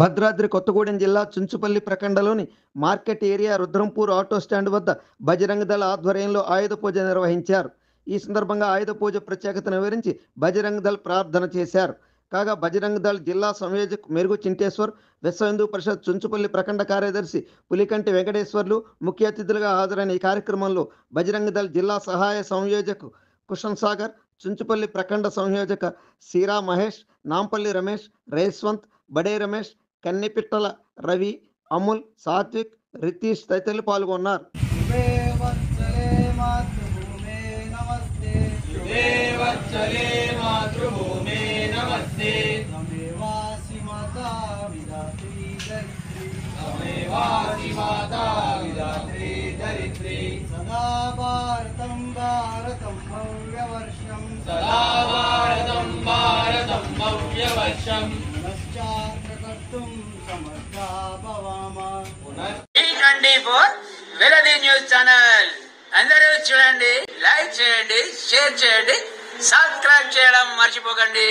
భద్రాద్రి కొత్తగూడెం జిల్లా చుంచుపల్లి ప్రఖండలోని market area Rudrampur auto stand వద్ద బజరంగ దళ ఆధ్వర్యంలో ఆయుధ పూజ నిర్వహించారు. ఈ సందర్భంగా ఆయుధ పూజ ప్రత్యేకతను వివరించి బజరంగ దళ్ ప్రార్థన చేశారు. కాగా బజరంగ దళ్ జిల్లా సంయోజక్ మెరుగు చింటేశ్వర్, విశ్వ హిందూ పరిషత్ చుంచుపల్లి ప్రఖండ కార్యదర్శి పులికంటి వెంకటేశ్వర్లు ముఖ్య అతిథులుగా హాజరైన ఈ కార్యక్రమంలో బజరంగ దళ్ జిల్లా సహాయ సంయోజక్ కుషన్ సాగర్, చుంచుపల్లి ప్రఖండ సంయోజక సీరా మహేష్, నాంపల్లి రమేష్, రేస్వంత్, బడే రమేష్, కన్నిపిట్టల రవి, అముల్, సాత్విక్, రితీష్ తదితరులు పాల్గొన్నారు. సదా భారతం భారతం భవ్యవర్షం భవ్యవర్షం పునశ్చాకర్తుం సమర్థా భవామా. E24 వెలది న్యూస్ ఛానల్ అందరూ చూడండి, లైక్ చేయండి, షేర్ చేయండి, సబ్స్క్రైబ్ చేయడం మర్చిపోకండి.